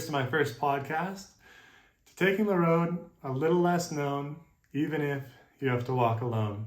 Cheers to my first podcast, to taking the road a little less known, even if you have to walk alone.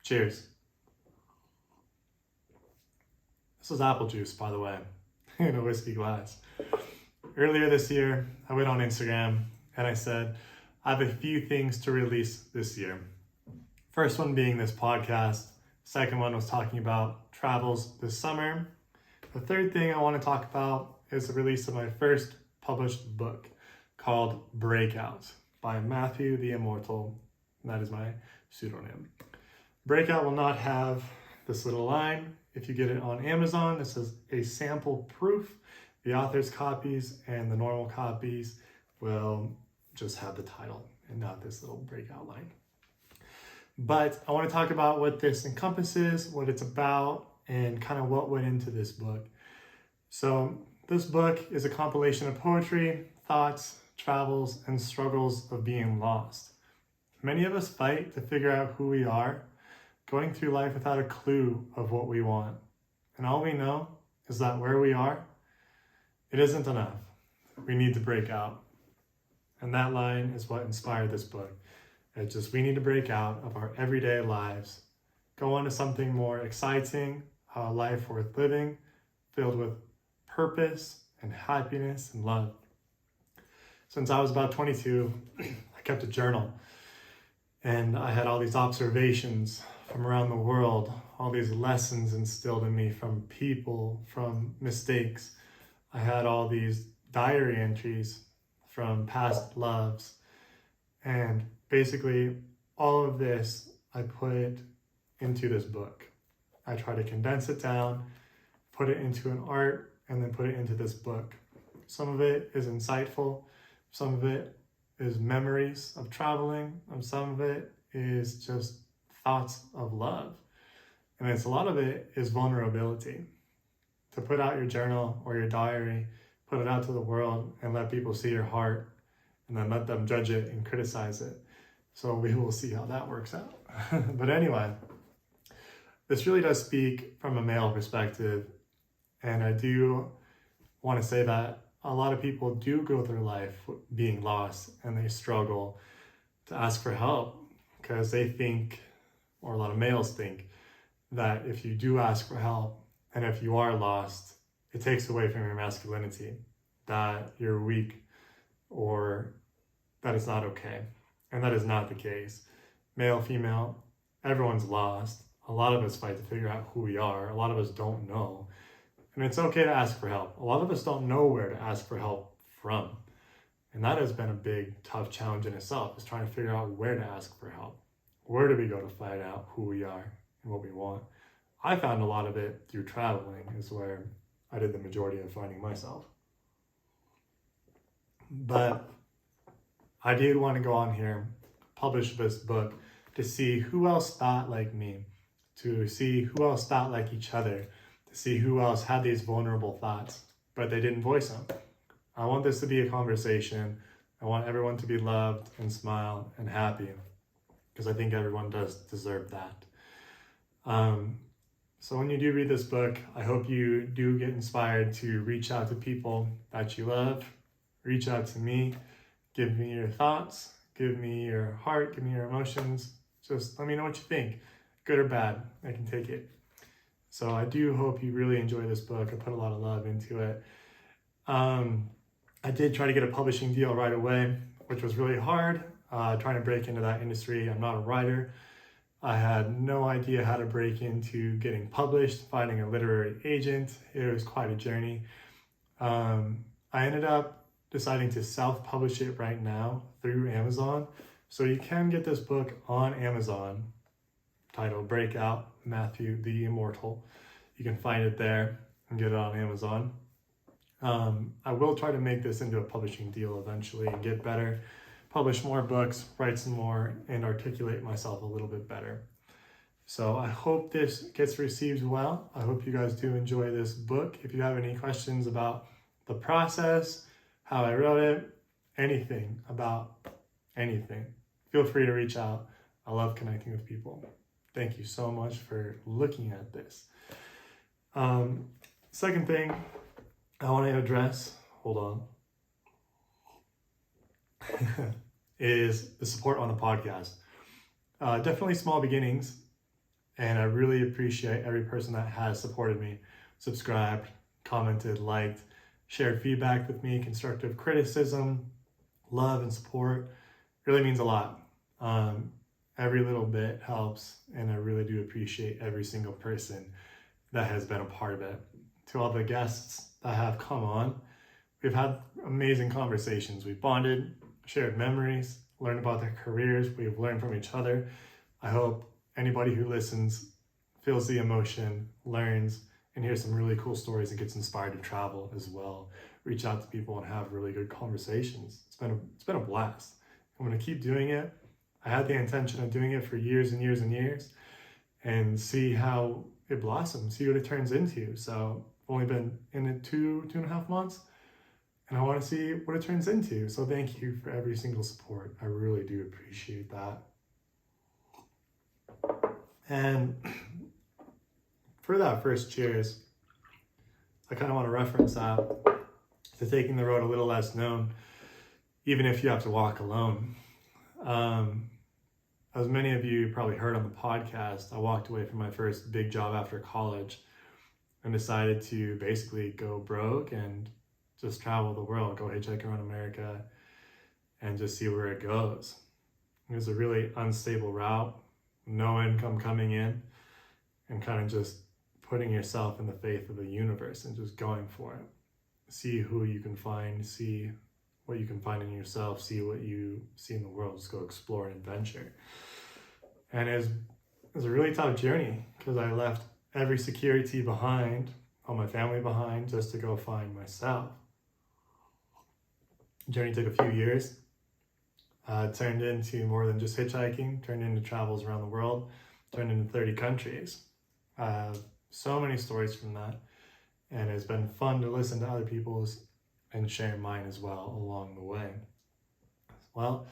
Cheers. This was apple juice, by the way, in a whiskey glass. Earlier this year, I went on Instagram and I said, I have a few things to release this year. First one being this podcast. Second one was talking about travels this summer. The third thing I want to talk about is the release of my first published book called Breakout by Matthew the Immortal. That is my pseudonym. Breakout will not have this little line. If you get it on Amazon, this is a sample proof. The author's copies and the normal copies will just have the title and not this little breakout line. But I want to talk about what this encompasses, what it's about, and kind of what went into this book. So this book is a compilation of poetry, thoughts, travels, and struggles of being lost. Many of us fight to figure out who we are, going through life without a clue of what we want. And all we know is that where we are, it isn't enough. We need to break out. And that line is what inspired this book. It's just we need to break out of our everyday lives, go on to something more exciting, a life worth living, filled with purpose and happiness and love. Since I was about 22, I kept a journal and I had all these observations from around the world, all these lessons instilled in me from people, from mistakes. I had all these diary entries from past loves, and basically all of this I put into this book. I try to condense it down, put it into an art, and then put it into this book. Some of it is insightful, some of it is memories of traveling, and some of it is just thoughts of love. And a lot of it is vulnerability. To put out your journal or your diary, put it out to the world and let people see your heart, and then let them judge it and criticize it. So we will see how that works out. But anyway, this really does speak from a male perspective. And I do want to say that a lot of people do go through life being lost and they struggle to ask for help because they think, or a lot of males think, that if you do ask for help and if you are lost, it takes away from your masculinity, that you're weak or that it's not okay. And that is not the case. Male, female, everyone's lost. A lot of us fight to figure out who we are. A lot of us don't know. And it's okay to ask for help. A lot of us don't know where to ask for help from. And that has been a big, tough challenge in itself, is trying to figure out where to ask for help. Where do we go to find out who we are and what we want? I found a lot of it through traveling, is where I did the majority of finding myself. But I did want to go on here, publish this book, to see who else thought like me, to see who else thought like each other, to see who else had these vulnerable thoughts, but they didn't voice them. I want this to be a conversation. I want everyone to be loved and smile and happy, because I think everyone does deserve that. So when you do read this book, I hope you do get inspired to reach out to people that you love, reach out to me, give me your thoughts, give me your heart, give me your emotions. Just let me know what you think, good or bad. I can take it. So I do hope you really enjoy this book. I put a lot of love into it. I did try to get a publishing deal right away, which was really hard, trying to break into that industry. I'm not a writer. I had no idea how to break into getting published, finding a literary agent. It was quite a journey. I ended up deciding to self-publish it right now through Amazon. So you can get this book on Amazon, titled Breakout, Matthew the Immortal. You can find it there and get it on Amazon. I will try to make this into a publishing deal eventually and get better, publish more books, write some more, and articulate myself a little bit better. So I hope this gets received well. I hope you guys do enjoy this book. If you have any questions about the process, how I wrote it, anything about anything, feel free to reach out. I love connecting with people. Thank you so much for looking at this. Second thing I want to address, hold on. is the support on the podcast. Definitely small beginnings, and I really appreciate every person that has supported me, subscribed, commented, liked, shared feedback with me, constructive criticism, love and support. It really means a lot. Every little bit helps, and I really do appreciate every single person that has been a part of it. To all the guests that have come on, we've had amazing conversations. We've bonded, shared memories, learned about their careers. We've learned from each other. I hope anybody who listens feels the emotion, learns, and hears some really cool stories and gets inspired to travel as well. Reach out to people and have really good conversations. It's been a blast. I'm going to keep doing it. I had the intention of doing it for years and years and years, and see how it blossoms, see what it turns into. So I've only been in it 2.5 months, and I want to see what it turns into. So thank you for every single support. I really do appreciate that. And for that first cheers, I kind of want to reference that to taking the road a little less known, even if you have to walk alone. As many of you probably heard on the podcast, I walked away from my first big job after college and decided to basically go broke and just travel the world, go hitchhike around America and just see where it goes. It was a really unstable route, no income coming in, and kind of just putting yourself in the faith of the universe and just going for it. See who you can find, see what you can find in yourself, see what you see in the world, just go explore and adventure. And it was a really tough journey because I left every security behind, all my family behind, just to go find myself. The journey took a few years. Turned into more than just hitchhiking, turned into travels around the world, turned into 30 countries. So many stories from that. And it's been fun to listen to other people's and share mine as well along the way. Well,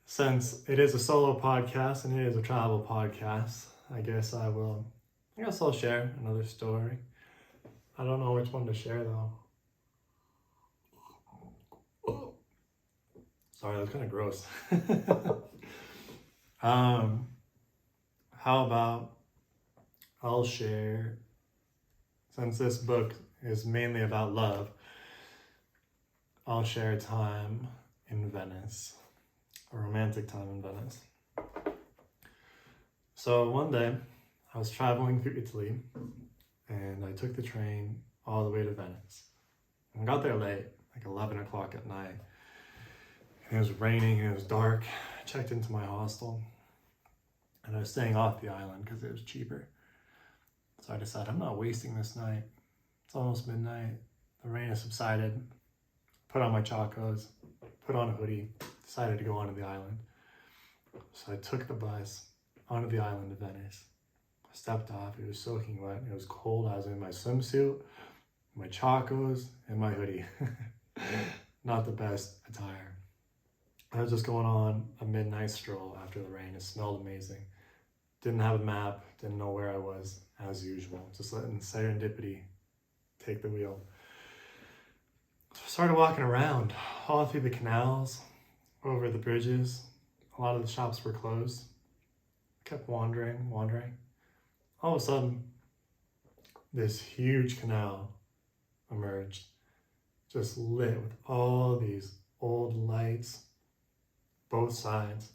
since it is a solo podcast and it is a travel podcast, I guess I'll share another story. I don't know which one to share though. Sorry, that was kind of gross. How about I'll share, since this book is mainly about love, I'll share a time in Venice, a romantic time in Venice. So one day I was traveling through Italy and I took the train all the way to Venice. I got there late, like 11 o'clock at night. And it was raining and it was dark. I checked into my hostel and I was staying off the island because it was cheaper. So I decided I'm not wasting this night. It's almost midnight. The rain has subsided. Put on my chacos, put on a hoodie, decided to go onto the island. So I took the bus onto the island of Venice. I stepped off, it was soaking wet, it was cold. I was in my swimsuit, my chacos, and my hoodie. Not the best attire. I was just going on a midnight stroll after the rain. It smelled amazing. Didn't have a map, didn't know where I was, as usual. Just letting serendipity take the wheel. So I started walking around, all through the canals, over the bridges. A lot of the shops were closed. I kept wandering. All of a sudden, this huge canal emerged, just lit with all these old lights, both sides.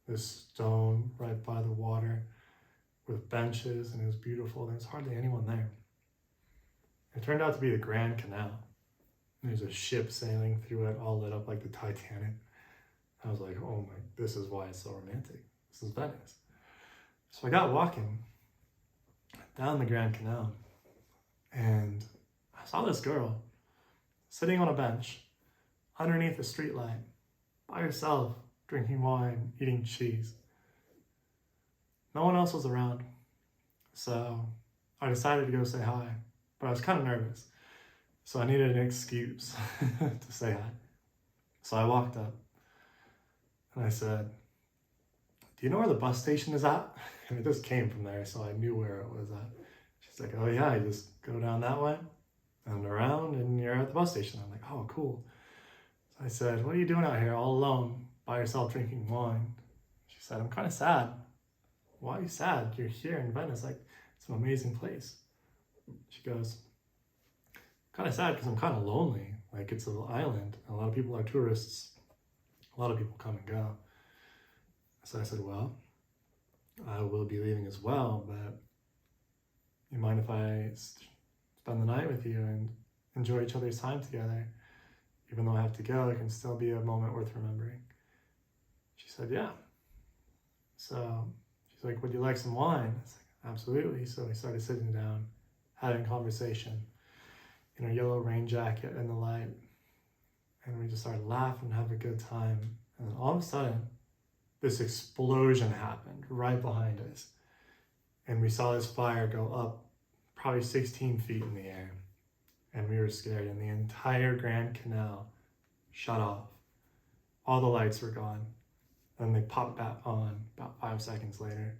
This stone right by the water with benches, and it was beautiful. There was hardly anyone there. It turned out to be the Grand Canal. There's a ship sailing through it, all lit up like the Titanic. I was like, oh my, this is why it's so romantic. This is Venice. So I got walking down the Grand Canal, and I saw this girl sitting on a bench underneath a streetlight by herself, drinking wine, eating cheese. No one else was around, so I decided to go say hi, but I was kind of nervous. So I needed an excuse to say hi. So I walked up and I said, do you know where the bus station is at? And it just came from there, so I knew where it was at. She's like, oh yeah, you just go down that way and around and you're at the bus station. I'm like, oh, cool. So I said, what are you doing out here all alone by yourself drinking wine? She said, I'm kind of sad. Why are you sad? You're here in Venice. Like, it's an amazing place. She goes, kind of sad because I'm kind of lonely. Like, it's an island. A lot of people are tourists. A lot of people come and go. So I said, well, I will be leaving as well, but you mind if I spend the night with you and enjoy each other's time together? Even though I have to go, it can still be a moment worth remembering. She said, yeah. So she's like, would you like some wine? I was like, absolutely. So we started sitting down, having conversation in our yellow rain jacket in the light. And we just started laughing and having a good time. And then all of a sudden, this explosion happened right behind us. And we saw this fire go up probably 16 feet in the air. And we were scared. And the entire Grand Canal shut off. All the lights were gone. Then they popped back on about 5 seconds later.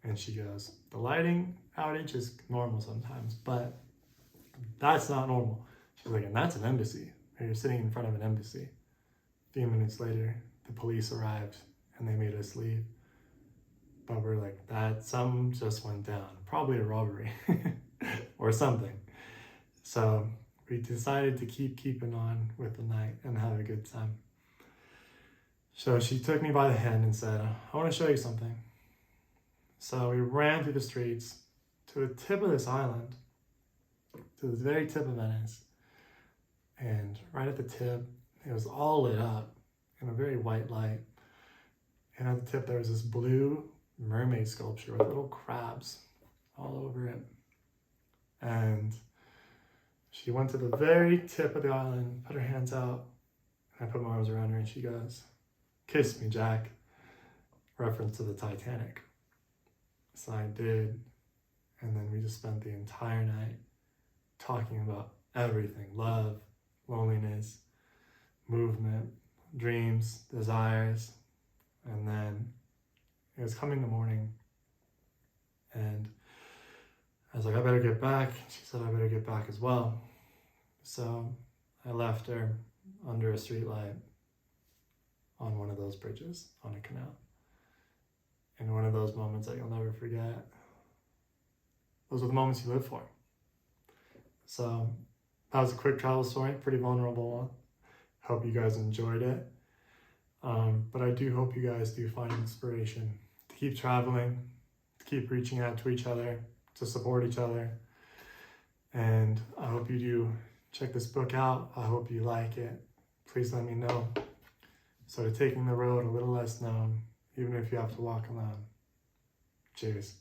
And she goes, the lighting outage is normal sometimes, but that's not normal. She's like, and that's an embassy. You're sitting in front of an embassy. A few minutes later, the police arrived and they made us leave. But we're like, something just went down. Probably a robbery or something. So we decided to keeping on with the night and have a good time. So she took me by the hand and said, I want to show you something. So we ran through the streets to the tip of this island, to the very tip of Venice. And right at the tip, it was all lit up in a very white light. And at the tip, there was this blue mermaid sculpture with little crabs all over it. And she went to the very tip of the island, put her hands out, and I put my arms around her, and she goes, kiss me, Jack. Reference to the Titanic. So I did. And then we just spent the entire night talking about everything: love, loneliness, movement, dreams, desires. And then it was coming the morning, and I was like, I better get back. She said, I better get back as well. So I left her under a streetlight on one of those bridges on a canal. And one of those moments that you'll never forget. Those are the moments you live for. So that was a quick travel story, pretty vulnerable one. Hope you guys enjoyed it. But I do hope you guys do find inspiration to keep traveling, to keep reaching out to each other, to support each other. And I hope you do check this book out. I hope you like it. Please let me know. So taking the road a little less known, even if you have to walk alone. Cheers.